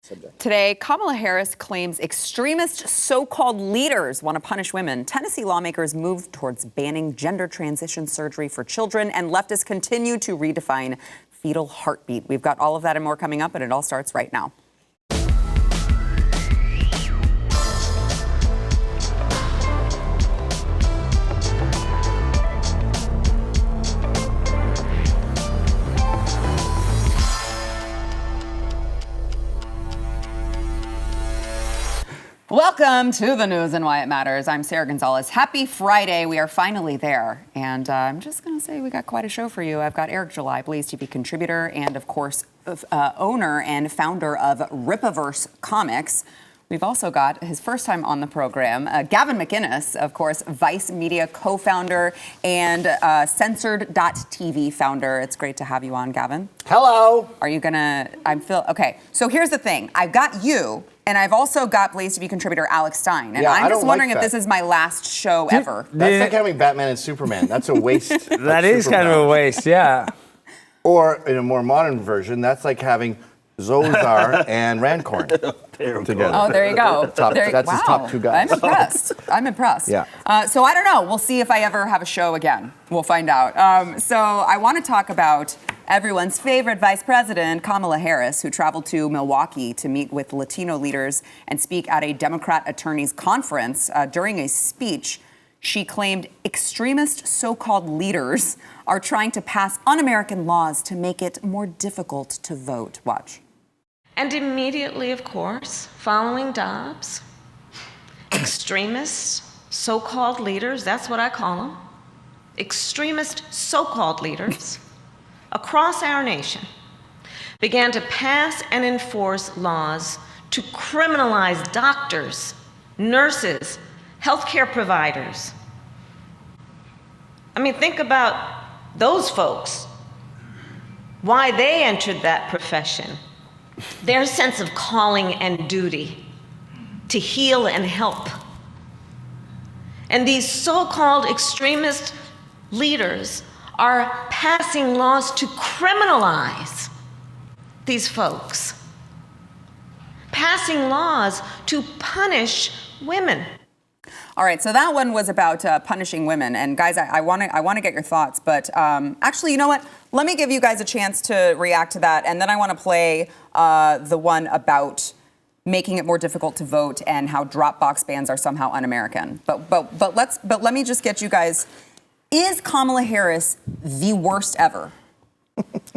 subject. Today, Kamala Harris claims extremist so-called leaders want to punish women. Tennessee lawmakers move towards banning gender transition surgery for children, and leftists continue to redefine fetal heartbeat. We've got all of that and more coming up, and it all starts right now. Welcome to the news and why it matters. I'm Sarah Gonzalez. Happy Friday. We are finally there. And I'm just going to say we got quite a show for you. I've got Eric July, BlazeTV contributor, and of course, owner and founder of Ripaverse Comics. We've also got his first time on the program, Gavin McInnes, of course, Vice Media co-founder and Censored.tv founder. It's great to have you on, Gavin. Hello. Are you gonna, okay, so here's the thing. I've got you, and I've also got BlazeTV contributor Alex Stein. And Yeah, I'm I just don't wondering like if that. this is my last show ever. That's like having Batman and Superman. That's a waste. That is kind of a waste, yeah. Or in a more modern version, that's like having Zolzar and Rancorn together. Oh, there you go. That's his top two guys. I'm impressed. Yeah. So I don't know. We'll see if I ever have a show again. We'll find out. So I want to talk about everyone's favorite vice president, Kamala Harris, who traveled to Milwaukee to meet with Latino leaders and speak at a Democrat attorneys conference. During a speech, she claimed extremist so-called leaders are trying to pass un-American laws to make it more difficult to vote. Watch. And immediately, of course, following Dobbs, extremists, so-called leaders, that's what I call them, extremist so-called leaders across our nation began to pass and enforce laws to criminalize doctors, nurses, healthcare providers. I mean, think about those folks, why they entered that profession, their sense of calling and duty to heal and help. And these so-called extremist leaders are passing laws to criminalize these folks, passing laws to punish women. All right, so that one was about punishing women, and guys, I want to get your thoughts, but actually, you know what? Let me give you guys a chance to react to that, and then I want to play the one about making it more difficult to vote and how Dropbox bans are somehow un-American. But let me just get you guys. Is Kamala Harris the worst ever?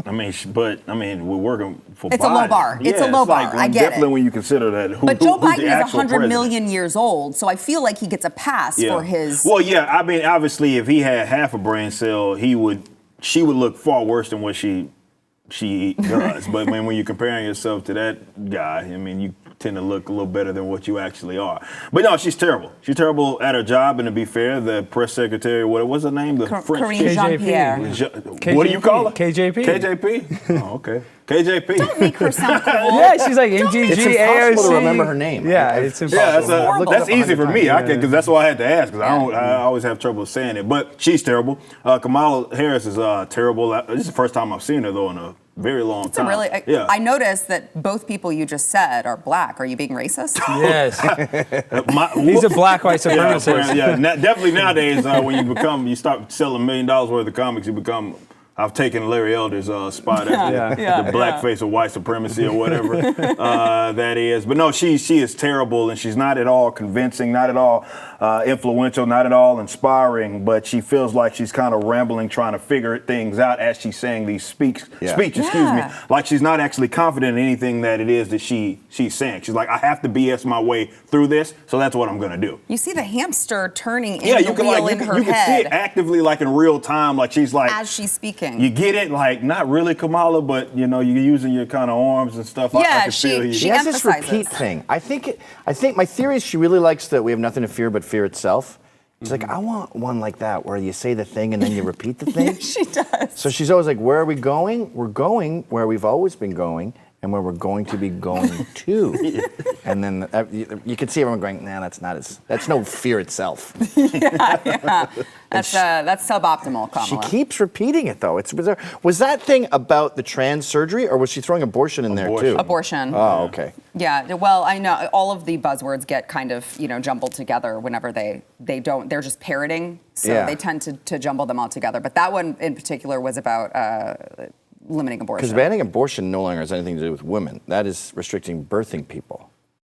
I mean, we're working for Biden. It's a low bar. It's a low bar. Like, I get definitely it. when you consider that. But Joe who's Biden the is actual 100 president. million years old, so I feel like he gets a pass for his. Well, yeah. I mean, obviously, if he had half a brain cell, she would look far worse than what she does. But when you're comparing yourself to that guy, I mean, you tend to look a little better than what you actually are. But no, she's terrible. She's terrible at her job, and to be fair, the press secretary, what's her name? The French Karine Jean-Pierre. What do you call her? KJP. KJP? Oh, okay. KJP. Don't make her sound cool. Yeah, she's like MGG, It's AOC. impossible to remember her name. Yeah, it's impossible. Yeah, that's easy for me. Because that's why I had to ask, because Yeah. I always have trouble saying it. But she's terrible. Kamala Harris is terrible. This is the first time I've seen her, though, in a very long time. I noticed that both people you just said are black. Are you being racist? Yes. He's a black white supremacist. Definitely nowadays, when you start selling $1 million worth of comics, you become. I've taken Larry Elder's spot as the blackface of white supremacy or whatever that is. But no, she is terrible, and she's not at all convincing, not at all influential, not at all inspiring. But she feels like she's kind of rambling, trying to figure things out as she's saying these speeches. Like she's not actually confident in anything that it is that she's saying. She's like, I have to BS my way through this, so that's what I'm going to do. You see the hamster turning in you the can wheel in her you can head see it actively, like in real time, like she's like as she's speaking. You get it, like not really Kamala, but you're using your kind of arms and stuff. I can feel you. She has this repeat thing. I think my theory is she really likes that we have nothing to fear but fear itself. She's like, I want one like that where you say the thing and then you repeat the thing. She does. So she's always like, where are we going? We're going where we've always been going and where we're going to be going to. And then you can see everyone going, nah, that's no fear itself. That's suboptimal, Kamala. She keeps repeating it, though. It's bizarre. Was that thing about the trans surgery, or was she throwing abortion in there, too? Abortion. Oh, okay. Yeah, well, I know all of the buzzwords get kind of, jumbled together whenever they don't. They're just parroting, so they tend to jumble them all together. But that one in particular was about limiting abortion. Because banning abortion no longer has anything to do with women. That is restricting birthing people.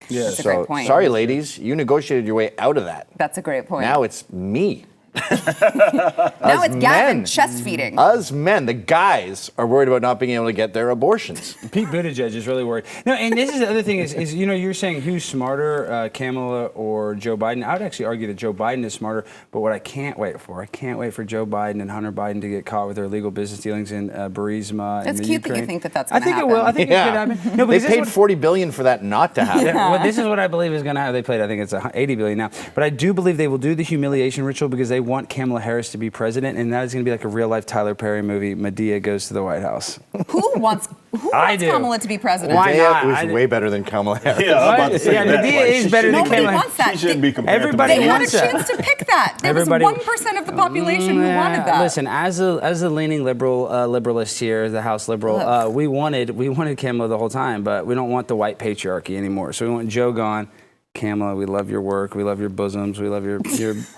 Yeah. That's a great point. Sorry, ladies, you negotiated your way out of that. That's a great point. Now it's me. Now it's Gavin men. chest feeding. Us men, the guys, are worried about not being able to get their abortions. Pete Buttigieg is really worried. No, and this is the other thing is you're saying who's smarter, Kamala or Joe Biden? I would actually argue that Joe Biden is smarter, but what I can't wait for Joe Biden and Hunter Biden to get caught with their illegal business dealings in Burisma. It's and cute Ukraine. that you think that that's going to happen. I think it will. I think it could happen. No, they paid $40 billion for that not to happen. Well, this is what I believe is going to happen. They played, I think it's $80 billion now. But I do believe they will do the humiliation ritual because they want Kamala Harris to be president, and that is going to be like a real-life Tyler Perry movie. Medea goes to the White House. Who wants Kamala to be president? Why not? It was way better than Kamala Harris. Yeah, I'm about to say that. Medea is better than Nobody Kamala. wants that. She shouldn't be compared Everybody to They had a wants that. chance to pick that. There was 1% of the population who wanted that. Listen, as a leaning liberalist here, the House liberal, we wanted Kamala the whole time, but we don't want the white patriarchy anymore. So we want Joe gone. Kamala, we love your work. We love your bosoms. We love your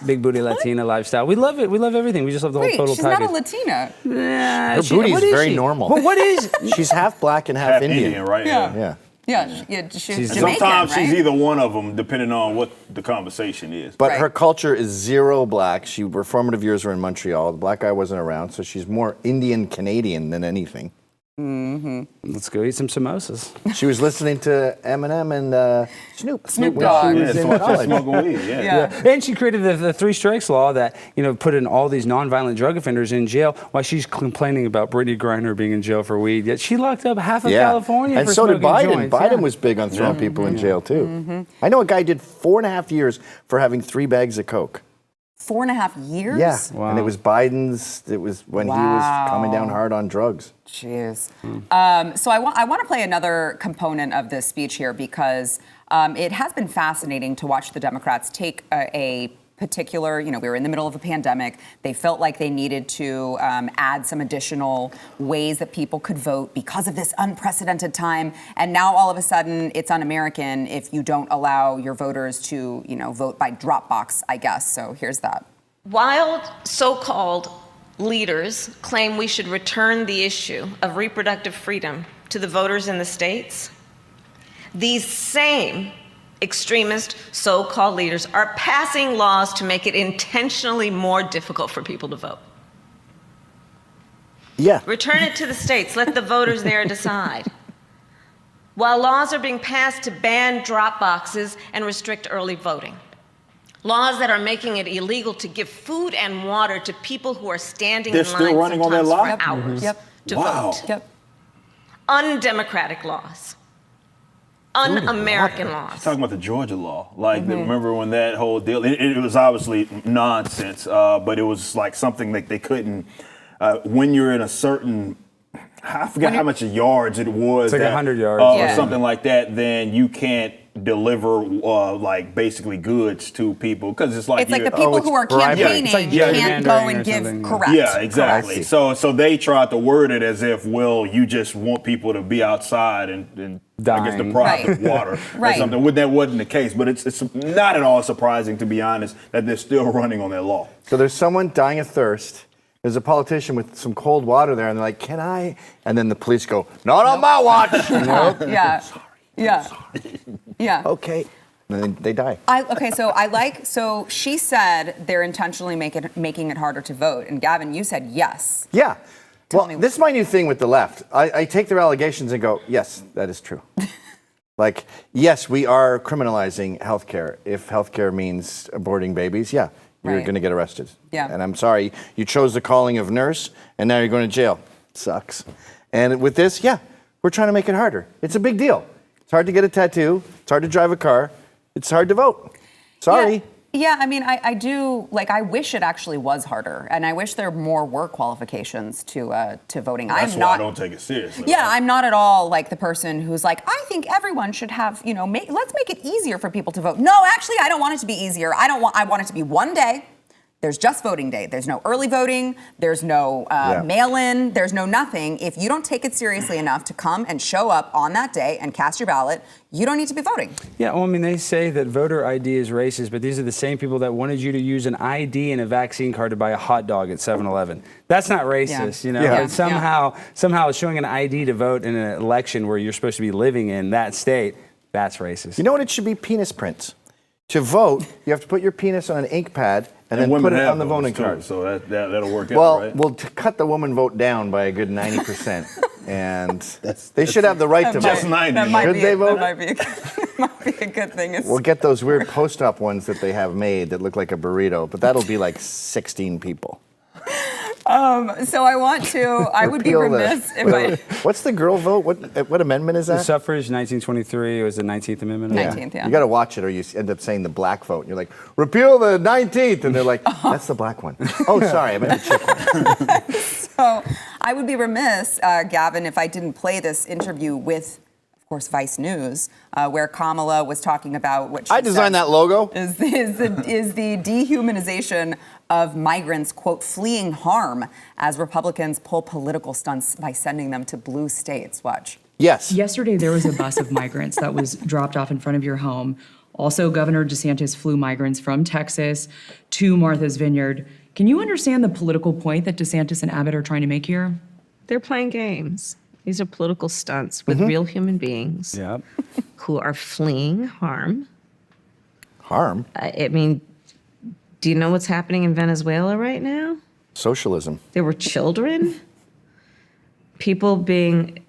big booty Latina lifestyle. We love it. We love everything. We just love the whole total she's package. not a Latina. Her booty is very normal. But what is? She's half black and half Indian. right? Yeah. Yeah, she's Jamaican, Sometimes right? she's either one of them, depending on what the conversation is. But Right. her culture is zero black. Her formative years were in Montreal. The black guy wasn't around, so she's more Indian Canadian than anything. Let's go eat some samosas. She was listening to Eminem and Snoop Snoop when Dogg. she Yeah, was in so she's college. smoking weed. Yeah. Yeah. And she created the three strikes law that put in all these nonviolent drug offenders in jail while she's complaining about Brittany Griner being in jail for weed. Yet she locked up half of California and for so did smoking Biden. joints. Biden Yeah. was big on throwing people in jail too. I know a guy did 4.5 years for having 3 bags of coke. 4.5 years? Yeah, Wow. and it was Biden's. It was when he was coming down hard on drugs. Jeez. So I want to play another component of this speech here because it has been fascinating to watch the Democrats take a particular, we were in the middle of a pandemic. They felt like they needed to add some additional ways that people could vote because of this unprecedented time. And now all of a sudden it's un-American if you don't allow your voters to, vote by drop box, I guess. So here's that. While so-called leaders claim we should return the issue of reproductive freedom to the voters in the states, these same extremist so-called leaders are passing laws to make it intentionally more difficult for people to vote. Yeah. Return it to the states. Let the voters there decide. While laws are being passed to ban drop boxes and restrict early voting. Laws that are making it illegal to give food and water to people who are standing They're in line still running on their sometimes lot? for hours to Wow. vote. Yep. Undemocratic laws. Un-American laws. Talking about the Georgia law, remember when that whole deal? It was obviously nonsense, but it was like something that they couldn't. When you're in a certain, I forgot how much yards it was. It's like 100 yards. or something like that. Then you can't deliver basically goods to people because it's like It's like the people who are campaigning It's like can't go gerrymandering and or give something. correct. Yeah, exactly. Correct. So they tried to word it as if, well, you just want people to be outside and I guess Dying. deprived of Right. water Right. or something. Well, that wasn't the case, but it's not at all surprising, to be honest, that they're still running on their law. So there's someone dying of thirst. There's a politician with some cold water there, and they're like, "Can I?" And then the police go, "Not on my watch." Nope. Yeah. Yeah. Yeah. Okay. And then they die. So she said they're intentionally making it harder to vote. And Gavin, you said yes. Yeah. Tell me- This is my new thing with the left. I take their allegations and go, yes, that is true. Yes, we are criminalizing healthcare. If healthcare means aborting babies, yeah, you're Right. going to get arrested. Yeah. And I'm sorry, you chose the calling of nurse, and now you're going to jail. Sucks. And with this, yeah, we're trying to make it harder. It's a big deal. It's hard to get a tattoo. It's hard to drive a car. It's hard to vote. Sorry. Yeah, I mean, I do, I wish it actually was harder. And I wish there were more work qualifications to voting. That's I'm why I not. don't take it seriously. Yeah, I'm not at all like the person who's like, I think everyone should have, let's make it easier for people to vote. No, actually, I don't want it to be easier. I want it to be one day. There's just voting day. There's no early voting. There's no mail-in. There's no nothing. If you don't take it seriously enough to come and show up on that day and cast your ballot, you don't need to be voting. Yeah, well, I mean, they say that voter ID is racist, but these are the same people that wanted you to use an ID and a vaccine card to buy a hot dog at 7-Eleven. That's not racist, you know. Yeah. But somehow showing an ID to vote in an election where you're supposed to be living in that state, that's racist. You know what it should be? Penis prints. To vote, you have to put your penis on an ink pad and then women put it have on the those voting too, card. so that'll work out, Well, right? we'll cut the woman vote down by a good 90%. And they should have the right to Just vote. 90. That might Should be they a, vote? That might be a good thing. We'll get those weird post-op ones that they have made that look like a burrito, but that'll be like 16 people. So I would be Repeal remiss if I... What's the girl vote? What amendment is The that? suffrage, 1923, was the 19th Amendment. 19th, yeah. You got to watch it or you end up saying the black vote. And you're like, repeal the 19th. And they're like, that's the black one. Oh, sorry, I meant the chick one. So I would be remiss, Gavin, if I didn't play this interview with, of course, Vice News, where Kamala was talking about what she I designed said that logo. is the dehumanization of migrants, quote, fleeing harm as Republicans pull political stunts by sending them to blue states. Watch. Yes. Yesterday, there was a bus of migrants that was dropped off in front of your home. Also, Governor DeSantis flew migrants from Texas to Martha's Vineyard. Can you understand the political point that DeSantis and Abbott are trying to make here? They're playing games. These are political stunts with real human beings Yep. who are fleeing harm. Harm. I mean, do you know what's happening in Venezuela right now? Socialism. There were children, people being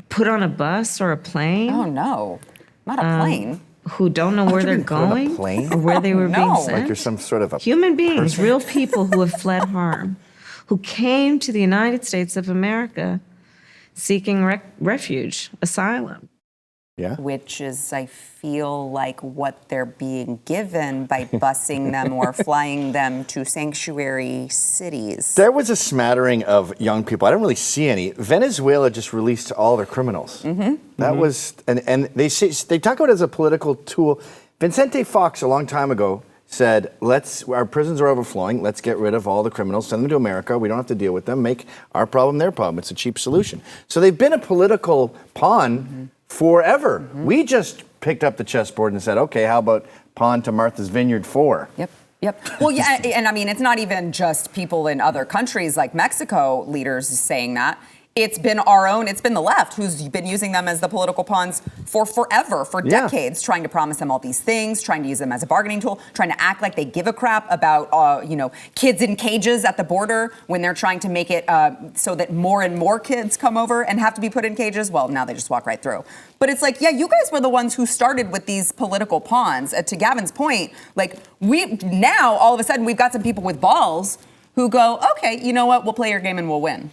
put on a bus or a plane Oh, no. Not a plane. who don't know where they're being put on a going plane? or where they were being No. sent. Like you're some sort of a Human beings, real people who have fled harm, who came to the United States of America seeking refuge, asylum. yeah. Which is, I feel like, what they're being given by busing them or flying them to sanctuary cities. There was a smattering of young people. I don't really see any. Venezuela just released all their criminals. That was, and they talk about it as a political tool. Vicente Fox a long time ago said, our prisons are overflowing. Let's get rid of all the criminals, send them to America. We don't have to deal with them. Make our problem their problem. It's a cheap solution. So they've been a political pawn forever. We just picked up the chessboard and said, okay, how about pawn to Martha's Vineyard 4? Yep. Well, yeah, and I mean, it's not even just people in other countries like Mexico leaders saying that. It's been the left who's been using them as the political pawns for forever, for decades, trying to promise them all these things, trying to use them as a bargaining tool, trying to act like they give a crap about, kids in cages at the border when they're trying to make it so that more and more kids come over and have to be put in cages. Well, now they just walk right through. But it's like, yeah, you guys were the ones who started with these political pawns. To Gavin's point, like now all of a sudden we've got some people with balls who go, okay, you know what, we'll play your game and we'll win.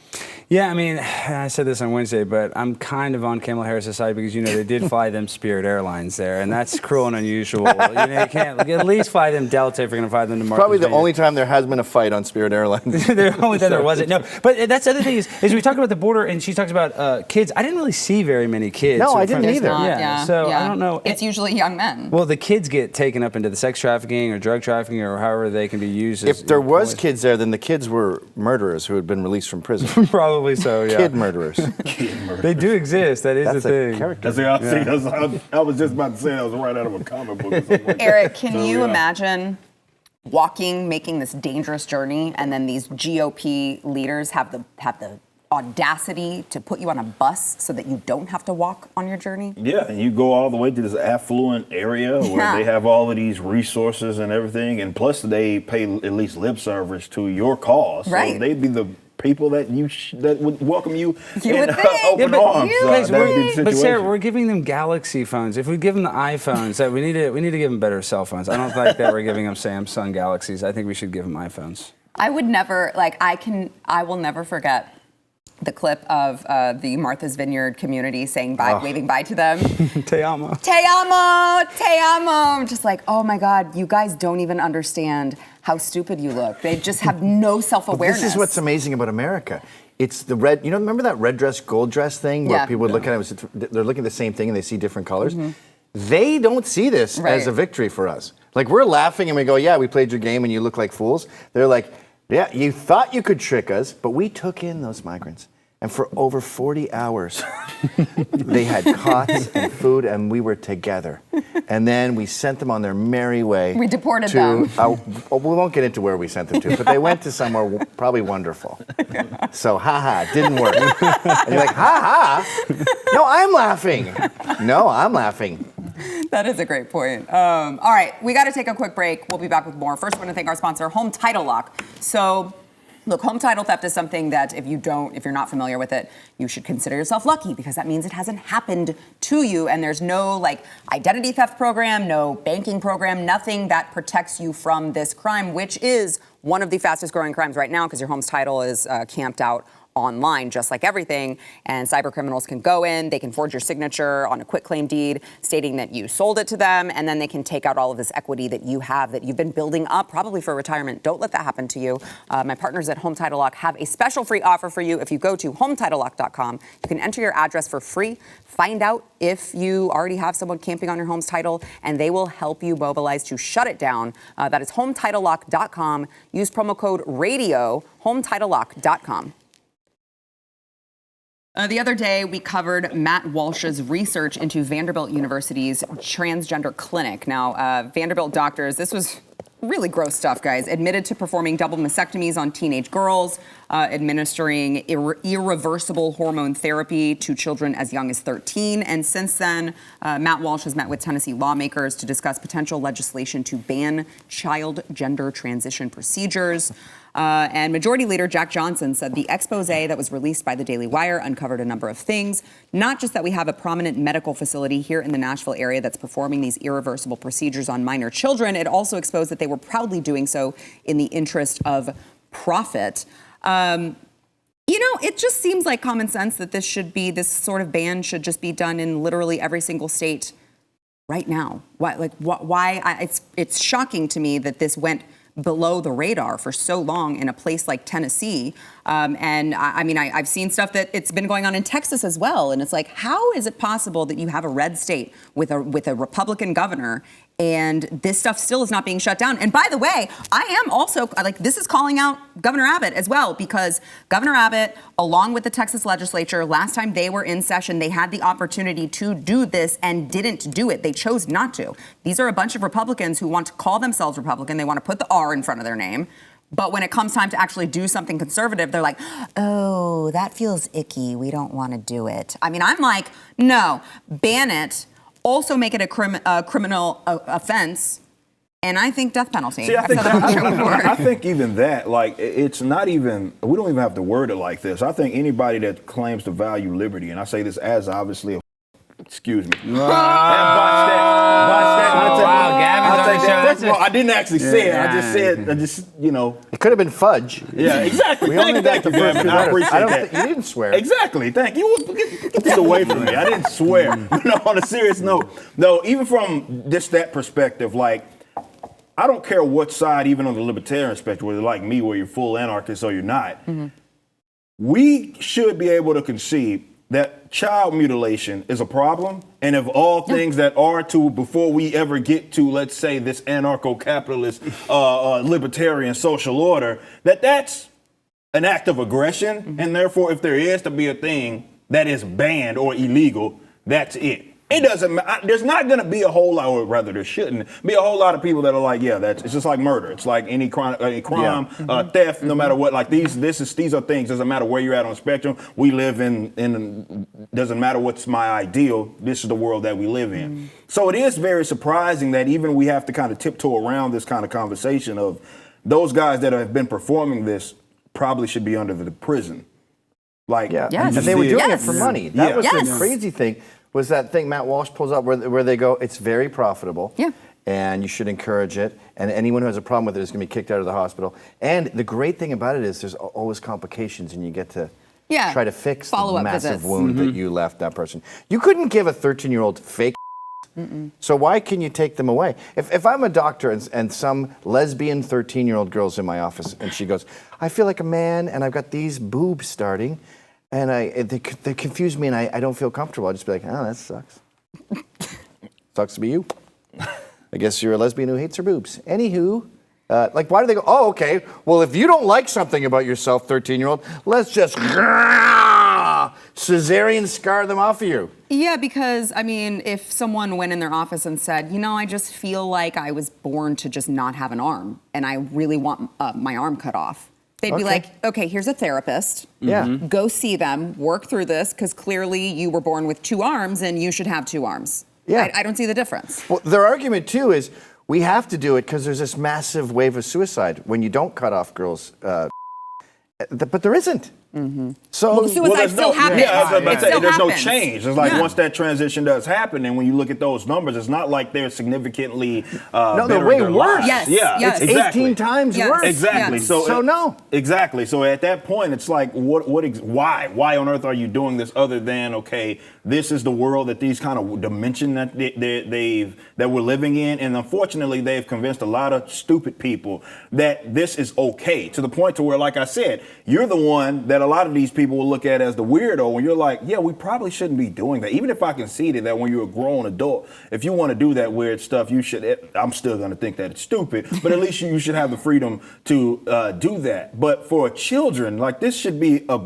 Yeah, I mean, I said this on Wednesday, but I'm kind of on Kamala Harris' side because, they did fly them Spirit Airlines there, and that's cruel and unusual. You can't at least fly them Delta if you're going to fly them to Martha's Probably the Vineyard. only time there has been a fight on Spirit Airlines. The only time there wasn't. No, but that's the other thing is we talk about the border, and she talks about kids. I didn't really see very many kids. No, I in front didn't of- either. Yeah, so I don't know. It's usually young men. Well, the kids get taken up into the sex trafficking or drug trafficking or however they can be used. If there was kids there, then the kids were murderers who had been released from prison. Probably so, yeah. Kid murderers. They do exist. That is That's the a thing. character. I was just about to say that was right out of a comic book or something like that. Eric, can So, you yeah. imagine making this dangerous journey, and then these GOP leaders have the audacity to put you on a bus so that you don't have to walk on your journey? Yeah, and you go all the way to this affluent area where they have all of these resources and everything, and plus they pay at least lip service to your cause. Right. So they'd be the people that that would welcome you in would think. open arms. Guys, That would be the but Sarah, situation. we're giving them Galaxy phones. If we give them the iPhones, that we need to give them better cell phones. I don't think that we're giving them Samsung Galaxies. I think we should give them iPhones. I would never, I will never forget the clip of the Martha's Vineyard community saying bye, waving bye to them. Te amo. Te amo, te amo. I'm just like, oh my God, you guys don't even understand how stupid you look. They just have no self-awareness. This is what's amazing about America. It's the red, remember that red dress, gold dress thing where Yeah. people would look at it, they're looking at the same thing and they see different colors? they don't see this Right. as a victory for us. Like, we're laughing and we go, yeah, we played your game and you look like fools. They're like, yeah, you thought you could trick us, but we took in those migrants. And for over 40 hours, they had cots and food, and we were together. And then we sent them on their merry way. We deported them. We won't get into where we sent them to, but they went to somewhere probably wonderful. So, didn't work. And you're like, no, I'm laughing. No, I'm laughing. That is a great point. All right, we got to take a quick break. We'll be back with more. First, I want to thank our sponsor, Home Title Lock. So, look, home title theft is something that if you're not familiar with it, you should consider yourself lucky, because that means it hasn't happened to you, and there's no identity theft program, no banking program, nothing that protects you from this crime, which is one of the fastest growing crimes right now, because your home's title is camped out online, just like everything. And cyber criminals can go in, they can forge your signature on a quitclaim deed stating that you sold it to them, and then they can take out all of this equity that you have, that you've been building up, probably for retirement. Don't let that happen to you. My partners at Home Title Lock have a special free offer for you. If you go to HometitleLock.com, you can enter your address for free, find out if you already have someone camping on your home's title, and they will help you mobilize to shut it down. That is HometitleLock.com. Use promo code RADIO, HometitleLock.com. The other day, we covered Matt Walsh's research into Vanderbilt University's transgender clinic. Now, Vanderbilt doctors, this was really gross stuff, guys, admitted to performing double mastectomies on teenage girls, administering irreversible hormone therapy to children as young as 13. And since then, Matt Walsh has met with Tennessee lawmakers to discuss potential legislation to ban child gender transition procedures. And Majority Leader Jack Johnson said the expose that was released by the Daily Wire uncovered a number of things, not just that we have a prominent medical facility here in the Nashville area that's performing these irreversible procedures on minor children. It also exposed that they were proudly doing so in the interest of profit. It just seems like common sense that this sort of ban should just be done in literally every single state right now. Why? It's shocking to me that this went below the radar for so long in a place like Tennessee. I've seen stuff that it's been going on in Texas as well. And it's like, how is it possible that you have a red state with a Republican governor and this stuff still is not being shut down? And by the way, I am also this is calling out Governor Abbott as well, because Governor Abbott, along with the Texas legislature, last time they were in session, they had the opportunity to do this and didn't do it. They chose not to. These are a bunch of Republicans who want to call themselves Republican. They want to put the R in front of their name. But when it comes time to actually do something conservative, they're like, oh, that feels icky. We don't want to do it. I'm like, no, ban it. Also make it a criminal offense. And I think death penalty. See, I think even that, it's not even, we don't even have to word it like this. I think anybody that claims to value liberty, and I say this as obviously a excuse me. I didn't actually say it. I just It could have been fudge. Yeah, exactly. We only got the first Gavin. I appreciate that. You didn't swear. Exactly. Thank you. Get this away from me. I didn't swear. No, on a serious note, no, even from just that perspective, I don't care what side, even on the libertarian spectrum, whether like me, where you're full anarchist or you're not, we should be able to concede that child mutilation is a problem, and of all things that are to, before we ever get to, let's say, this anarcho-capitalist libertarian social order, that's an act of aggression, and therefore if there is to be a thing that is banned or illegal, that's it. It doesn't matter. There's not going to be a whole lot, or rather there shouldn't be a whole lot of people that are like, yeah, it's just like murder. It's like any crime, theft, no matter what. These are things. Doesn't matter where you're at on the spectrum. We live in doesn't matter what's my ideal. This is the world that we live in. So it is very surprising that even we have to kind of tiptoe around this kind of conversation of those guys that have been performing this probably should be under the prison. And they were doing it for money. That was the crazy thing. Was that thing Matt Walsh pulls up where they go, it's very profitable, and you should encourage it, and anyone who has a problem with it is going to be kicked out of the hospital. And the great thing about it is there's always complications, and you get to try to fix the massive wound that you left that person. You couldn't give a 13-year-old fake so why can you take them away? If I'm a doctor and some lesbian 13-year-old girl's in my office, and she goes, I feel like a man, and I've got these boobs starting, and they confuse me, and I don't feel comfortable. I'll just be like, oh, that sucks. Sucks to be you. I guess you're a lesbian who hates her boobs. Anywho, like, why do they go, oh, okay, well, if you don't like something about yourself, 13-year-old, let's just cesarean scar them off of you. Yeah, because, I mean, if someone went in their office and said, you know, I just feel like I was born to just not have an arm, and I really want my arm cut off, they'd be like, okay, here's a therapist. Yeah. Go see them, work through this, because clearly you were born with 2 arms, and you should have 2 arms. Yeah. I don't see the difference. Well, their argument, too, is we have to do it because there's this massive wave of suicide when you don't cut off girls. But there isn't. So Suicide still happens. Yeah, I was about to It say, still there's no happens. change. It's like once that transition does happen, and when you look at those numbers, it's not like they're significantly No, they're better way in their worse. lives. Yes, Yeah, yes. it's exactly. 18 times Yes. worse. Exactly. Yes. So no. Exactly. So at that point, it's like, why on earth are you doing this other than, okay, this is the world that these kind of dimension that that we're living in, and unfortunately, they've convinced a lot of stupid people that this is okay, to the point to where, like I said, you're the one that a lot of these people will look at as the weirdo, and you're like, yeah, we probably shouldn't be doing that. Even if I conceded that when you're a grown adult, if you want to do that weird stuff, you should. I'm still going to think that it's stupid, but at least you should have the freedom to do that. But for children, like, this should be a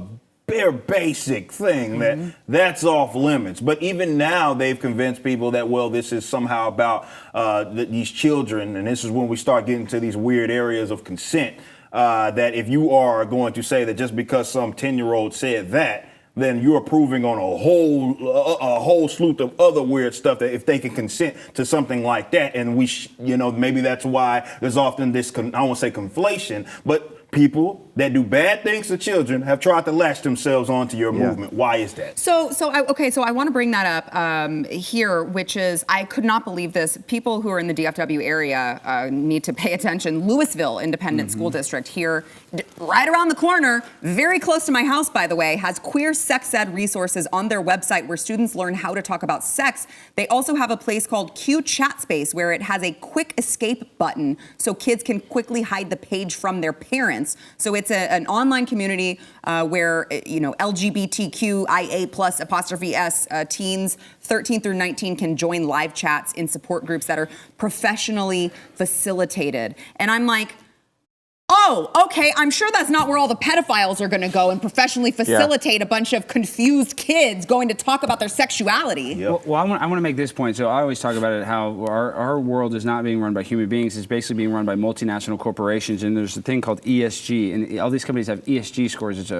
bare basic thing that's off limits. But even now, they've convinced people that, well, this is somehow about these children, and this is when we start getting to these weird areas of consent. That if you are going to say that just because some 10-year-old said that, then you're approving on a whole slew of other weird stuff, that if they can consent to something like that, and maybe that's why there's often this, I won't say conflation, but people that do bad things to children have tried to latch themselves onto your movement. Why is that? So I want to bring that up here, which is, I could not believe this. People who are in the DFW area need to pay attention. Louisville Independent School District here, right around the corner, very close to my house, by the way, has queer sex ed resources on their website where students learn how to talk about sex. They also have a place called Q Chat Space where it has a quick escape button so kids can quickly hide the page from their parents. So it's an online community where, LGBTQIA+S teens 13 through 19 can join live chats in support groups that are professionally facilitated. And I'm like, oh, okay, I'm sure that's not where all the pedophiles are going to go and professionally facilitate a bunch of confused kids going to talk about their sexuality. Yep. Well, I want to make this point. So I always talk about it, how our world is not being run by human beings. It's basically being run by multinational corporations. And there's a thing called ESG. And all these companies have ESG scores. It's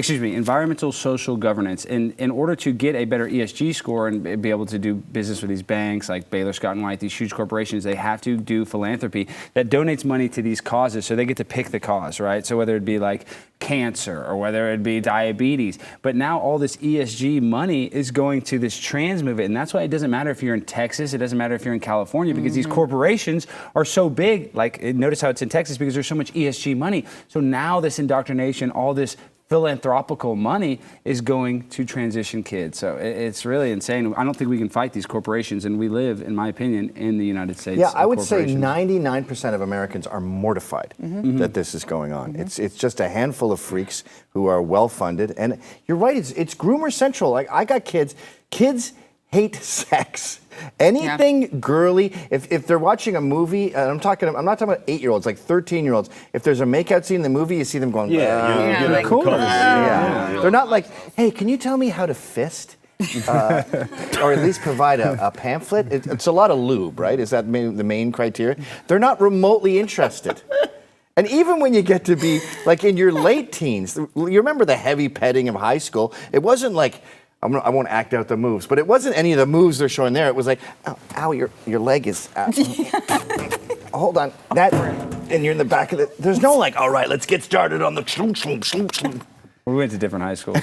environmental social governance. And in order to get a better ESG score and be able to do business with these banks like Baylor, Scott & White, these huge corporations, they have to do philanthropy that donates money to these causes. So they get to pick the cause, right? So whether it be like cancer or whether it be diabetes. But now all this ESG money is going to this trans movement. And that's why it doesn't matter if you're in Texas, it doesn't matter if you're in California, because these corporations are so big. Like, notice how it's in Texas because there's so much ESG money. So now this indoctrination, all this philanthropical money is going to transition kids. So it's really insane. I don't think we can fight these corporations, and we live, in my opinion, in the United States. Yeah, I would say 99% of Americans are mortified that this is going on. It's just a handful of freaks who are well-funded. And you're right, it's groomer central. Like, I got kids. Kids hate sex. Anything girly, if they're watching a movie, and I'm not talking about 8-year-olds, like 13-year-olds. If there's a makeout scene in the movie, you see them going, like, cool. They're not like, hey, can you tell me how to fist? Or at least provide a pamphlet. It's a lot of lube, right? Is that the main criteria? They're not remotely interested. And even when you get to be like in your late teens, you remember the heavy petting of high school. It wasn't like, I won't act out the moves, but it wasn't any of the moves they're showing there. It was like, ow, your leg is, hold on, that, and you're in the back of it. There's no like, all right, let's get started on the We went to different high schools.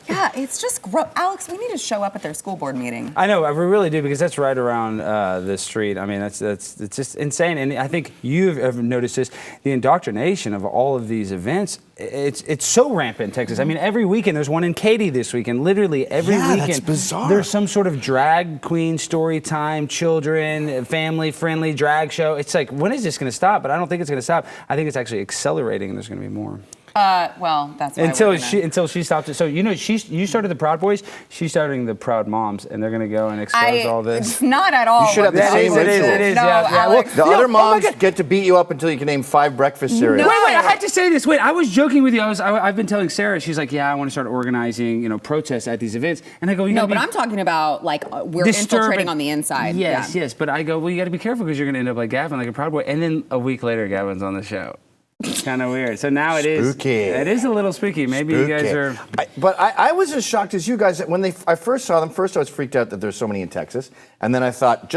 Yeah, it's just gross. Alex, we need to show up at their school board meeting. I know, we really do, because that's right around the street. I mean, it's just insane. And I think you've noticed this, the indoctrination of all of these events. It's so rampant in Texas. I mean, every weekend, there's one in Katy this weekend. Literally every weekend. That's bizarre. There's some sort of drag queen story time, children, family-friendly drag show. It's like, when is this going to stop? But I don't think it's going to stop. I think it's actually accelerating, and there's going to be more. Well, that's why until she stopped it. So you started the Proud Boys. She's starting the Proud Moms, and they're gonna go and expose all this. Not at all. You should have the same It ritual. is. No, Yeah. Alex. The other moms get to beat you up until you can name 5 breakfast cereals. Wait, I had to say this. Wait, I was joking with you. I've been telling Sarah, she's like, yeah, I want to start organizing, protests at these events. And I go, No, but I'm talking about like we're infiltrating on the inside. Yes. But I go, well, you got to be careful because you're going to end up like Gavin, like a Proud Boy. And then a week later, Gavin's on the show. It's kind of weird. So now it is. Spooky. It is a little spooky. Maybe you guys are. But I was as shocked as you guys when I first saw them. First, I was freaked out that there's so many in Texas, and then I thought,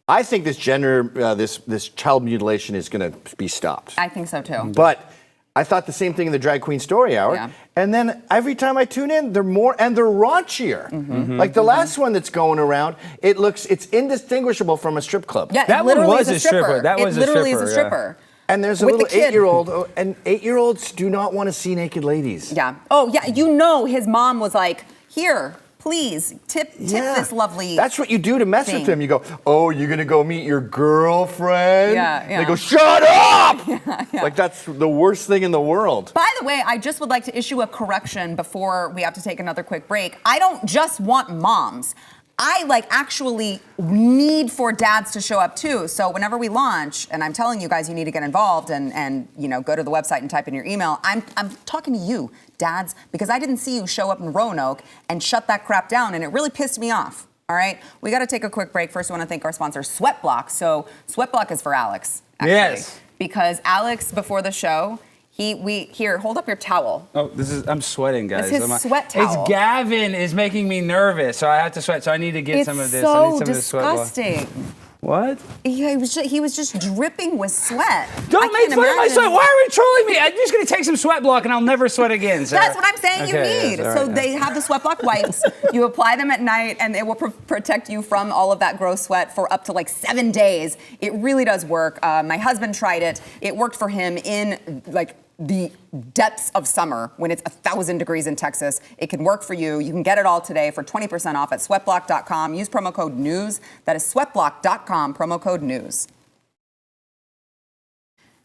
I think this this child mutilation is going to be stopped. I think so too. But I thought the same thing in the Drag Queen Story Hour. Yeah. And then every time I tune in, they're more and they're raunchier. Like the last one that's going around, it's indistinguishable from a strip club. Yeah, That it one literally was is a stripper. That was it a literally is a stripper, stripper. And there's a With little the kid. 8-year-old, and 8-year-olds do not want to see naked ladies. Yeah. Oh, yeah. His mom was like, "Here, please tip this lovely." That's what you do to mess thing. with them. You go, "Oh, you're gonna go meet your girlfriend?" Yeah. They go, "Shut up!" Like that's the worst thing in the world. By the way, I just would like to issue a correction before we have to take another quick break. I don't just want moms. I actually need for dads to show up too. So whenever we launch, and I'm telling you guys, you need to get involved and go to the website and type in your email. I'm talking to you, dads, because I didn't see you show up in Roanoke and shut that crap down, and it really pissed me off. All right, we got to take a quick break. First, I want to thank our sponsor, Sweatblock. So Sweatblock is for Alex, actually, Yes. because Alex before the show. Here, hold up your towel. Oh, I'm sweating, guys. It's his sweat towel. It's Gavin is making me nervous, so I have to sweat. So I need to get It's some of this. I so need some of this sweat block. disgusting. What? He was just dripping with sweat. Don't I make can't fun of my imagine. sweat. Why are we trolling me? I'm just going to take some sweat block and I'll never sweat again. So. That's what I'm saying you Okay, need. yes, all So right, they have the Sweat Block wipes. You apply them at night and it will protect you from all of that gross sweat for up to 7 days. It really does work. My husband tried it. It worked for him in the depths of summer when it's 1,000 degrees in Texas. It can work for you. You can get it all today for 20% off at sweatblock.com. Use promo code NEWS. That is sweatblock.com, promo code NEWS.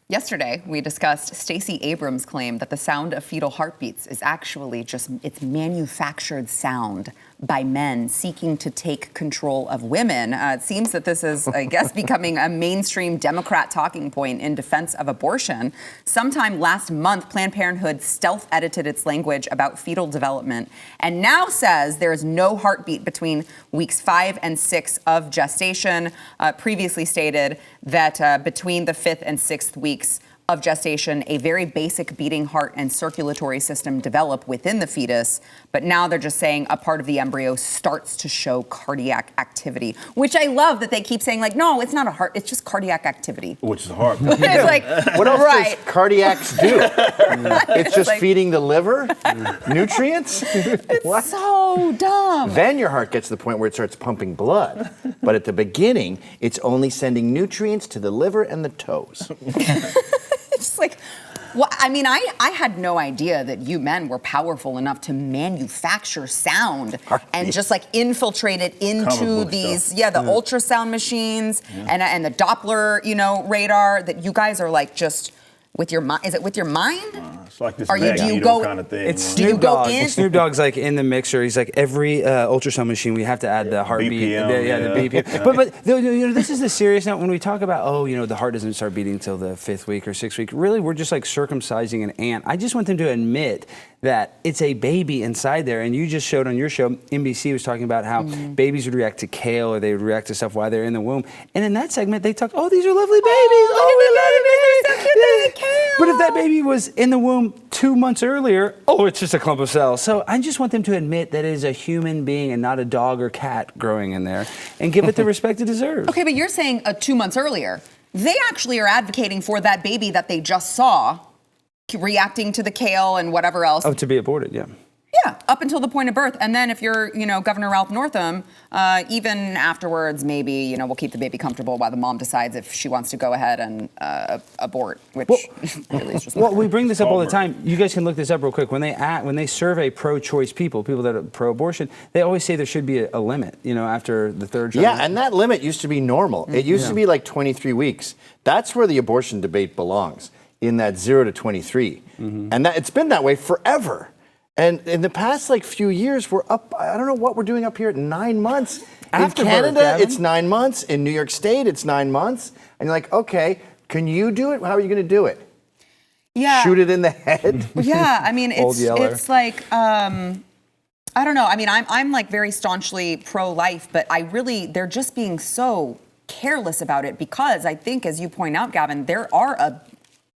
Yesterday, we discussed Stacey Abrams' claim that the sound of fetal heartbeats is actually it's manufactured sound by men seeking to take control of women. It seems that this is, I guess, becoming a mainstream Democrat talking point in defense of abortion. Sometime last month, Planned Parenthood stealth-edited its language about fetal development and now says there is no heartbeat between weeks 5 and 6 of gestation. Previously stated that between the 5th and 6th weeks of gestation, a very basic beating heart and circulatory system develop within the fetus, but now they're just saying a part of the embryo starts to show cardiac activity, which I love that they keep saying no, it's not a heart, it's just cardiac activity. Which is hard. It's What else right. does cardiacs do? It's just feeding the liver nutrients? What? So dumb. Then your heart gets to the point where it starts pumping blood. But at the beginning, it's only sending nutrients to the liver and the toes. It's I had no idea that you men were powerful enough to manufacture sound and just infiltrate it into these, the ultrasound machines and the Doppler, radar that you guys are just with your mind. Is it with your mind? It's like this do you Magneto go kind of thing. It's Do you Snoop go Dogg. in? Snoop Dogg's in the mixer. He's every ultrasound machine, we have to add the heartbeat. BPM, The BPM. But this is the serious note. When we talk about, the heart doesn't start beating until the 5th week or 6th week, really, we're just circumcising an ant. I just want them to admit that it's a baby inside there. And you just showed on your show, NBC was talking about how babies would react to kale or they would react to stuff while they're in the womb. And in that segment, they talked, these are lovely babies. We love babies. But if that baby was in the womb 2 months earlier, it's just a clump of cells. So I just want them to admit that it is a human being and not a dog or cat growing in there and give it the respect it deserves. Okay, but you're saying 2 months earlier. They actually are advocating for that baby that they just saw reacting to the kale and whatever else. To be aborted, yeah. Yeah, up until the point of birth. And then if you're, Governor Ralph Northam, even afterwards, maybe, we'll keep the baby comfortable while the mom decides if she wants to go ahead and abort, which really is just... Well, we bring this up all the time. You guys can look this up real quick. When they survey pro-choice people that are pro-abortion, they always say there should be a limit, after the 3rd trimester. Yeah, and that limit used to be normal. It used to be 23 weeks. That's where the abortion debate belongs. in that 0 to 23. And it's been that way forever. And in the past few years, we're up, I don't know what we're doing up here at 9 months. In Canada, Gavin. it's 9 months. In New York State, it's 9 months. And you're like, okay, can you do it? How are you going to do it? Yeah. Shoot it in the head? Yeah, I mean, Old Yeller. it's like, I don't know. I mean, I'm like very staunchly pro-life, but they're just being so careless about it because I think, as you point out, Gavin, there are a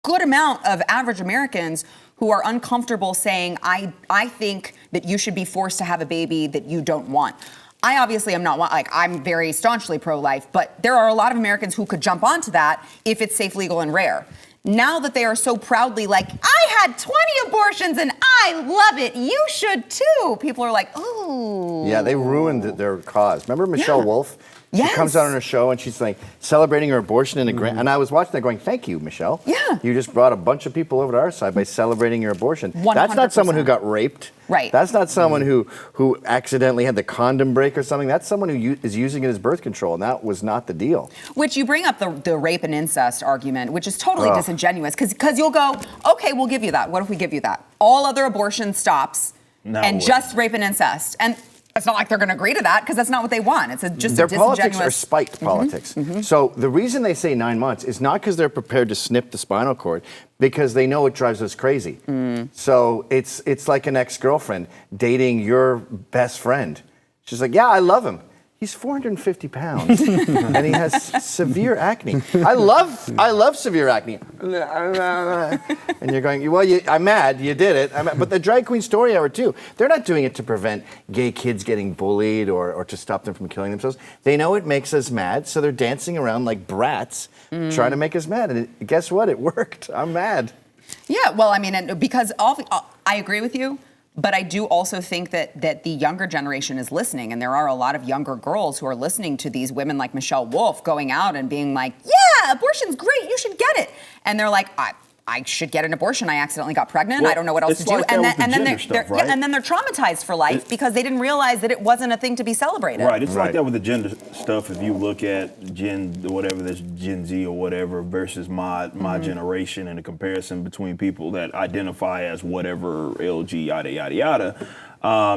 good amount of average Americans who are uncomfortable saying, I think that you should be forced to have a baby that you don't want. I obviously am not, I'm very staunchly pro-life, but there are a lot of Americans who could jump onto that if it's safe, legal, and rare. Now that they are so proudly like, I had 20 abortions and I love it, you should too. People are like, oh. Yeah, they ruined their cause. Remember Michelle Wolf? She Yes. comes out on her show and she's like celebrating her abortion in a grant. And I was watching that going, thank you, Michelle. Yeah. You just brought a bunch of people over to our side by celebrating your abortion. 100%. That's not someone who got raped. Right. That's not someone who accidentally had the condom break or something. That's someone who is using it as birth control. And that was not the deal. Which you bring up the rape and incest argument, which is totally disingenuous because you'll go, okay, we'll give you that. What if we give you that? All other abortion stops and just rape and incest. And it's not like they're going to agree to that because that's not what they want. It's just Their a disingenuous... politics are spiked politics. So the reason they say 9 months is not because they're prepared to snip the spinal cord, because they know it drives us crazy. So it's like an ex-girlfriend dating your best friend. She's like, yeah, I love him. He's 450 pounds and he has severe acne. I love severe acne. And you're going, well, I'm mad, you did it. But the drag queen story hour too, they're not doing it to prevent gay kids getting bullied or to stop them from killing themselves. They know it makes us mad, so they're dancing around like brats trying to make us mad. And guess what? It worked. I'm mad. Yeah, well, I mean, because I agree with you. But I do also think that the younger generation is listening, and there are a lot of younger girls who are listening to these women like Michelle Wolf going out and being like, yeah, abortion's great, you should get it. And they're like, I should get an abortion. I accidentally got pregnant. Well, I don't know what else to do. and then they're traumatized for life because they didn't realize that it wasn't a thing to be celebrated. Right. It's like that with the gender stuff. If you look at there's Gen Z or whatever versus my generation, and a comparison between people that identify as whatever LG yada yada yada,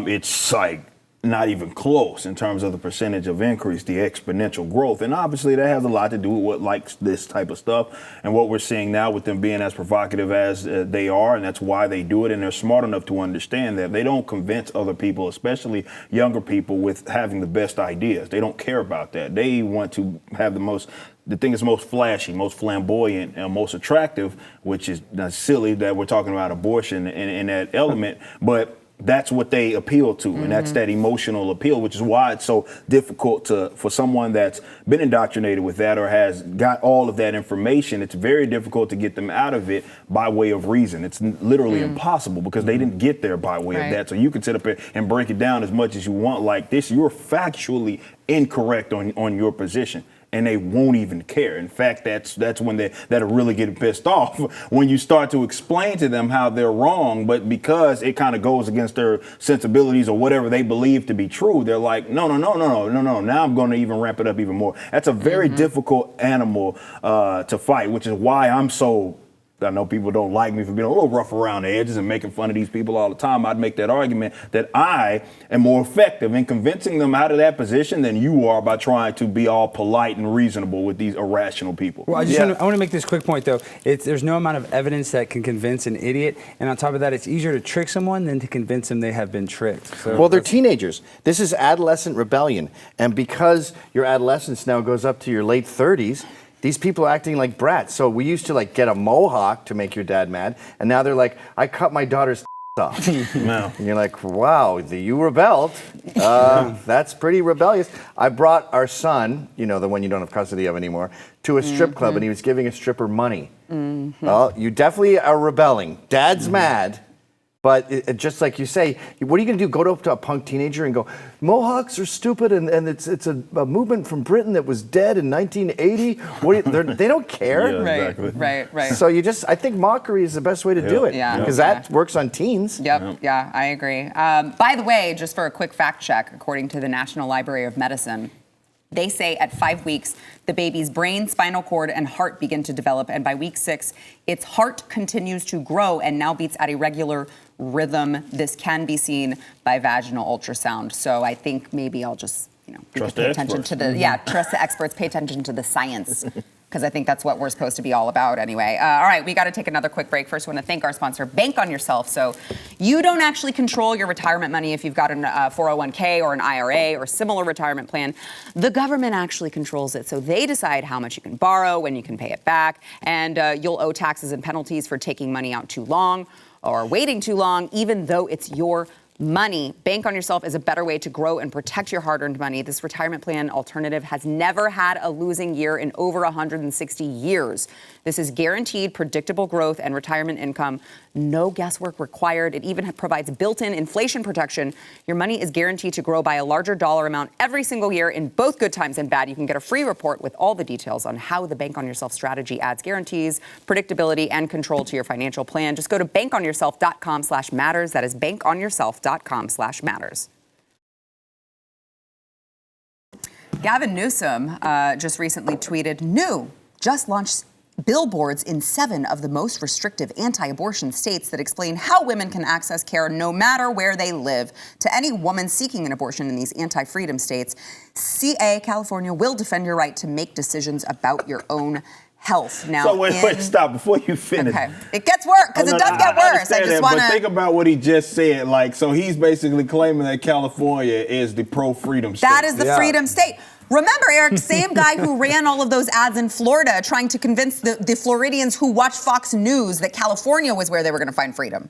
it's like not even close in terms of the percentage of increase, the exponential growth. And obviously that has a lot to do with what likes this type of stuff and what we're seeing now with them being as provocative as they are. And that's why they do it. And they're smart enough to understand that they don't convince other people, especially younger people, with having the best ideas. They don't care about that. They want to have the thing that's most flashy, most flamboyant, and most attractive, which is silly that we're talking about abortion in that element. But that's what they appeal to, and that's that emotional appeal, which is why it's so difficult for someone that's been indoctrinated with that or has got all of that information. It's very difficult to get them out of it by way of reason. It's literally impossible because they didn't get there by way of that. So you can sit up here and break it down as much as you want like this. You're factually incorrect on your position. And they won't even care. In fact, that's when that'll really get pissed off when you start to explain to them how they're wrong, but because it kind of goes against their sensibilities or whatever they believe to be true, they're like, no. Now I'm going to even ramp it up even more. That's a very difficult animal to fight, which is why I know people don't like me for being a little rough around the edges and making fun of these people all the time. I'd make that argument that I am more effective in convincing them out of that position than you are by trying to be all polite and reasonable with these irrational people. Well, I want to make this quick point, though. There's no amount of evidence that can convince an idiot. And on top of that, it's easier to trick someone than to convince them they have been tricked. So well, they're teenagers. This is adolescent rebellion. And because your adolescence now goes up to your late 30s, these people are acting like brats. So we used to get a mohawk to make your dad mad, and now they're like, I cut my daughter's off. No. And you're like, wow, you rebelled. That's pretty rebellious. I brought our son, the one you don't have custody of anymore, to a strip club, and he was giving a stripper money. Well, you definitely are rebelling. Dad's mad. But just like you say, what are you going to do? Go up to a punk teenager and go, Mohawks are stupid, and it's a movement from Britain that was dead in 1980. They don't care. Yeah, exactly. Right. So I think mockery is the best way to do it. Yeah. Because that works on teens. Yep. Yeah, I agree. By the way, just for a quick fact check, according to the National Library of Medicine, They say at 5 weeks, the baby's brain, spinal cord, and heart begin to develop. And by week 6, its heart continues to grow and now beats at a regular rhythm. This can be seen by vaginal ultrasound. So I think maybe I'll just, Trust pay the attention experts. to the, trust the experts, pay attention to the science. Because I think that's what we're supposed to be all about anyway. All right, we got to take another quick break. First, I want to thank our sponsor, Bank on Yourself. So you don't actually control your retirement money if you've got an 401k or an IRA or similar retirement plan. The government actually controls it. So they decide how much you can borrow, when you can pay it back, and you'll owe taxes and penalties for taking money out too long or waiting too long, even though it's your money. Bank on Yourself is a better way to grow and protect your hard-earned money. This retirement plan alternative has never had a losing year in over 160 years. This is guaranteed predictable growth and retirement income. No guesswork required. It even provides built-in inflation protection. Your money is guaranteed to grow by a larger dollar amount every single year in both good times and bad. You can get a free report with all the details on how the Bank on Yourself strategy adds guarantees, predictability, and control to your financial plan. Just go to bankonyourself.com/matters. That is bankonyourself.com/matters. Gavin Newsom just recently tweeted, new, just launched billboards in 7 of the most restrictive anti-abortion states that explain how women can access care no matter where they live. To any woman seeking an abortion in these anti-freedom states, CA California will defend your right to make decisions about your own health. Now, So wait, stop before you finish. Okay, it gets worse because it does get worse. I just want But think to. about what he just said. So he's basically claiming that California is the pro-freedom state. That is the freedom state. Remember, Eric, same guy who ran all of those ads in Florida trying to convince the Floridians who watch Fox News that California was where they were going to find freedom.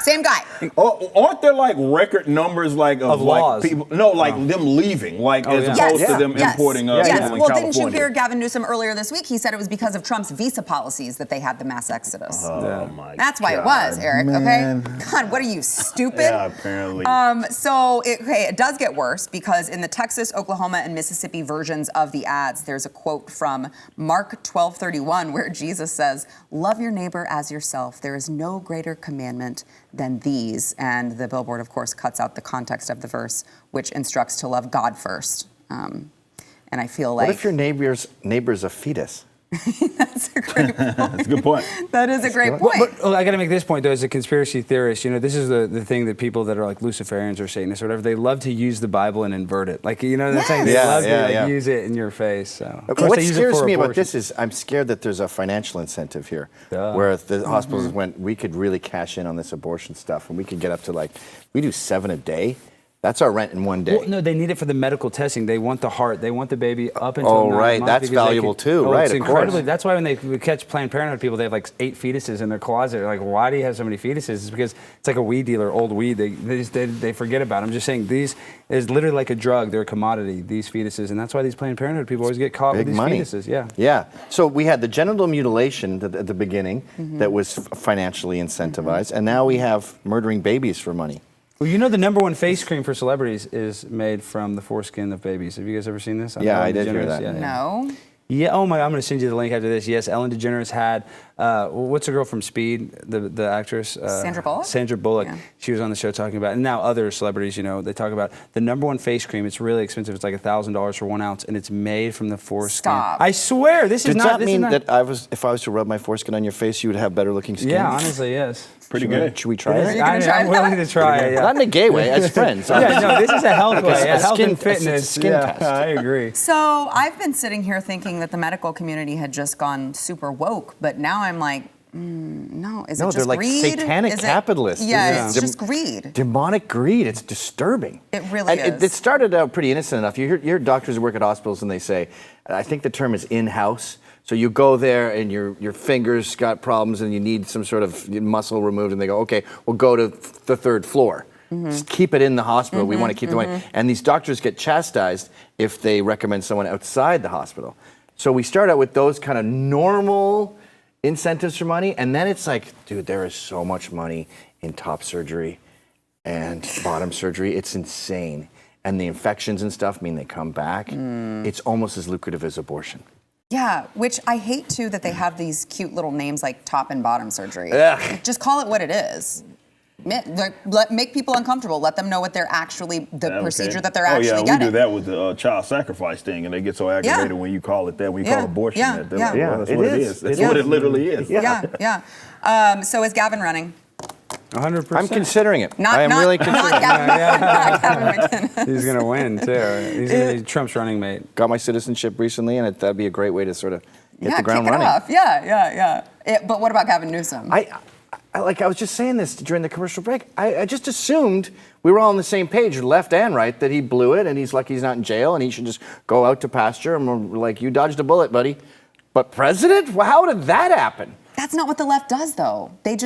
Same guy. Aren't there record numbers of laws? People? No, them leaving, as opposed to them importing people in Well, California. didn't you hear Gavin Newsom earlier this week? He said it was because of Trump's visa policies that they had the mass exodus. Oh my! That's why it was, Eric. Man. Okay. God, what are you, stupid? Yeah, apparently. So it does get worse because in the Texas, Oklahoma, and Mississippi versions of the ads, there's a quote from Mark 12:31 where Jesus says, "Love your neighbor as yourself. There is no greater commandment than these." And the billboard, of course, cuts out the context of the verse, which instructs to love God first. And I feel like... What if your neighbor's a fetus? That's a great point. That's a good point. That is a great point. But I got to make this point, though, as a conspiracy theorist, this is the thing that people that are like Luciferians or Satanists or whatever, they love to use the Bible and invert it. What I'm saying? They love to use it in your face. So. Of course, What they use it scares for me about abortion. this is I'm scared that there's a financial incentive here where the hospitals went, we could really cash in on this abortion stuff and we could get up to we do 7 a day. That's our rent in one day. Well, no, they need it for the medical testing. They want the heart. They want the baby up until 9 months. That's valuable too, right? It's of incredibly. course. That's why when they catch Planned Parenthood people, they have 8 fetuses in their closet. They're like, why do you have so many fetuses? It's because it's like a weed dealer, old weed. They forget about it. I'm just saying, these is literally like a drug. They're a commodity, these fetuses. And that's why these Planned Parenthood people always get caught with these fetuses. Yeah. Yeah. So we had the genital mutilation at the beginning that was financially incentivized. And now we have murdering babies for money. Well, the number one face cream for celebrities is made from the foreskin of babies. Have you guys ever seen this? Yeah, I did hear that. Yeah, No. Yeah. Oh my! I'm going to send you the link after this. Yes, Ellen DeGeneres had. What's the girl from Speed? The actress. Sandra Bullock. Sandra Bullock. Yeah. She was on the show talking about, and now other celebrities. They talk about the number one face cream. It's really expensive. It's like $1,000 for 1 ounce, and it's made from the foreskin. Stop. I swear, this is Does not. that mean that if I was to rub my foreskin on your face, you would have better looking skin? Yeah, honestly, yes. Pretty good. Should we try it? I'm willing to try it. Yeah. Not in a gay way, as friends. Yeah, no, this is a health way. a Health skin- and fitness. skin test. I agree. So I've been sitting here thinking that the medical community had just gone super woke, but now I'm like, no, is it just they're like greed? satanic Is it- capitalists. Yeah, This it's is just greed. Demonic greed. It's disturbing. It really and is. It started out pretty innocent enough. You hear doctors who work at hospitals and they say, I think the term is in-house. So you go there and your fingers got problems and you need some sort of muscle removed and they go, okay, we'll go to the 3rd floor. Just keep it in the hospital. We want to keep the money. And these doctors get chastised if they recommend someone outside the hospital. So we start out with those kind of normal incentives for money. And then it's like, dude, there is so much money in top surgery and bottom surgery. It's insane. And the infections and stuff mean they come back. It's almost as lucrative as abortion. Yeah, which I hate too that they have these cute little names like top and bottom surgery. Ugh. Just call it what it is. Make people uncomfortable. Let them know what they're actually, procedure that they're actually getting. getting. We do that with the child sacrifice thing, and they get so aggravated when you call it that, when you call abortion that. They're like, well, that's what it is. That's what it literally is. So is Gavin running? 100%. I'm considering it. Not really considering not Gavin, not Gavin McKinnon. He's going to win, too. He's going to be Trump's running mate. Got my citizenship recently, and that'd be a great way to sort of hit the ground kick running. It off. Yeah. But what about Gavin Newsom? I was just saying this during the commercial break. I just assumed we were all on the same page, left and right, that he blew it, and he's lucky he's not in jail, and he should just go out to pasture. And we're like, you dodged a bullet, buddy. But president? Well, how did that happen? That's not what the left does, though. They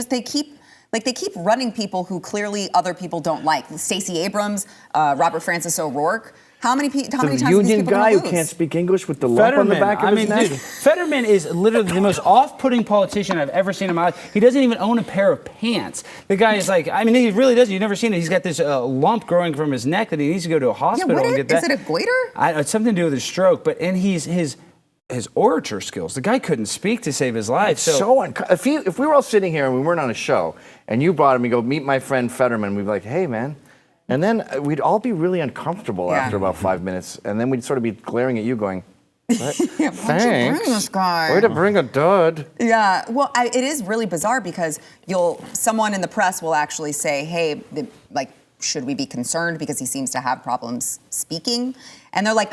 keep running people who clearly other people don't like. Stacey Abrams, Robert Francis O'Rourke. How many times The are these union people guy gonna who lose? can't speak English with the lump on the back of his neck. Dude, Fetterman is literally the most off-putting politician I've ever seen in my life. He doesn't even own a pair of pants. The guy is like, I mean, he really doesn't. You've never seen it. He's got this lump growing from his neck that he needs to go to a hospital and get that. Is it a goiter? It's something to do with his stroke, but his orator skills. The guy couldn't speak to save his life. If we were all sitting here and we weren't on a show, and you brought him, you go, meet my friend Fetterman, we'd be like, hey, man. And then we'd all be really uncomfortable after about 5 minutes. And then we'd sort of be glaring at you going, Why'd you bring this guy? Way to bring a dud. Yeah, well, it is really bizarre because someone in the press will actually say, hey, should we be concerned because he seems to have problems speaking? And they're like,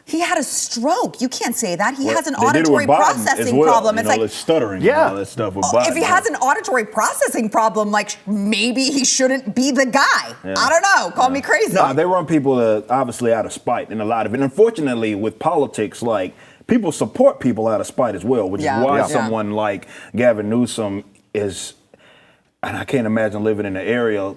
he had a stroke. You can't say that. He has an auditory processing problem. It's like stuttering and all that stuff with Biden. If he has an auditory processing problem, maybe he shouldn't be the guy. Yeah. I don't know. Call me crazy. No, they run people obviously out of spite in a lot of it. Unfortunately, with politics, people support people out of spite as well, which is why someone like Gavin Newsom is. And I can't imagine living in an area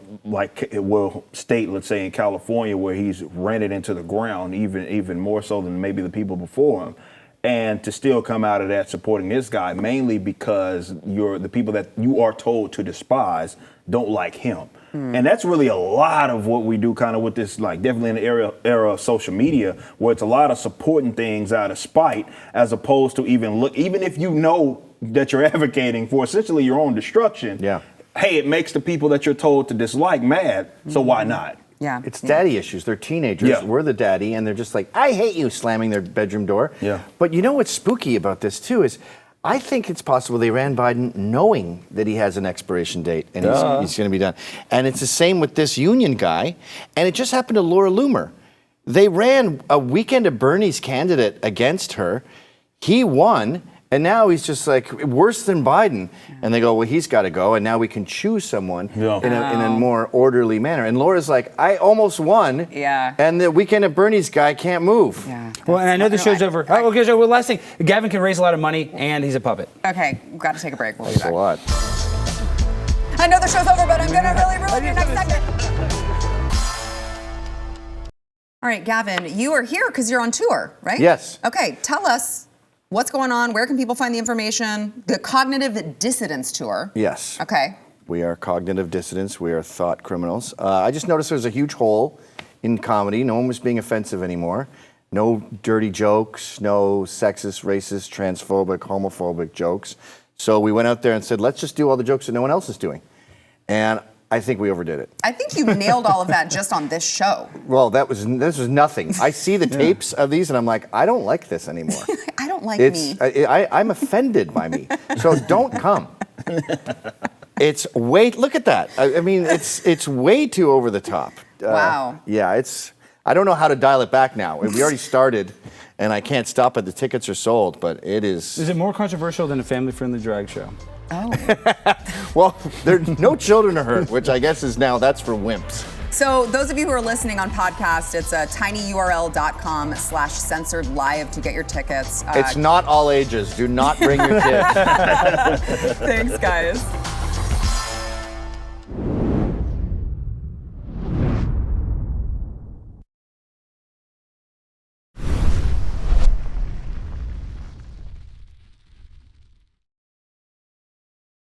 state, let's say in California, where he's rented into the ground, even more so than maybe the people before him. And to still come out of that supporting this guy, mainly because the people that you are told to despise don't like him. And that's really a lot of what we do kind of with this, definitely in the era of social media, where it's a lot of supporting things out of spite, as opposed to even if you know that you're advocating for essentially your own destruction. Yeah. Hey, it makes the people that you're told to dislike mad, so why not? Yeah. It's daddy issues. They're teenagers. Yeah. We're the daddy, and they're just like, I hate you, slamming their bedroom door. Yeah. But you know what's spooky about this, too, is I think it's possible they ran Biden knowing that he has an expiration date, and he's going to be done. And it's the same with this union guy, and it just happened to Laura Loomer. They ran a Weekend at Bernie's candidate against her. He won. And now he's just worse than Biden. And they go, well, he's got to go. And now we can choose someone in a more orderly manner. And Laura's like, I almost won. Yeah. And the Weekend at Bernie's guy can't move. Yeah. Well, and I know the show's over. Okay, so last thing. Gavin can raise a lot of money, and he's a puppet. Okay, we've got to take a break. We'll be back. That's a lot. I know the show's over, but I'm going to really ruin your next segment. All right, Gavin, you are here because you're on tour, right? Yes. Okay, tell us. What's going on? Where can people find the information? The Cognitive Dissidence Tour. Yes. Okay. We are cognitive dissidents. We are thought criminals. I just noticed there's a huge hole in comedy. No one was being offensive anymore. No dirty jokes, no sexist, racist, transphobic, homophobic jokes. So we went out there and said, let's just do all the jokes that no one else is doing. And I think we overdid it. I think you nailed all of that just on this show. Well, this was nothing. I see the tapes of these and I'm like, I don't like this anymore. I don't like me. I'm offended by me. So don't come. Look at that. I mean, it's way too over the top. Wow. Yeah, I don't know how to dial it back now. We already started and I can't stop it. The tickets are sold, but it is. Is it more controversial than a family-friendly drag show? Oh. Well, no children are hurt, which I guess that's for wimps. So those of you who are listening on podcast, it's tinyurl.com/censored live to get your tickets. It's not all ages. Do not bring your kids. Thanks, guys.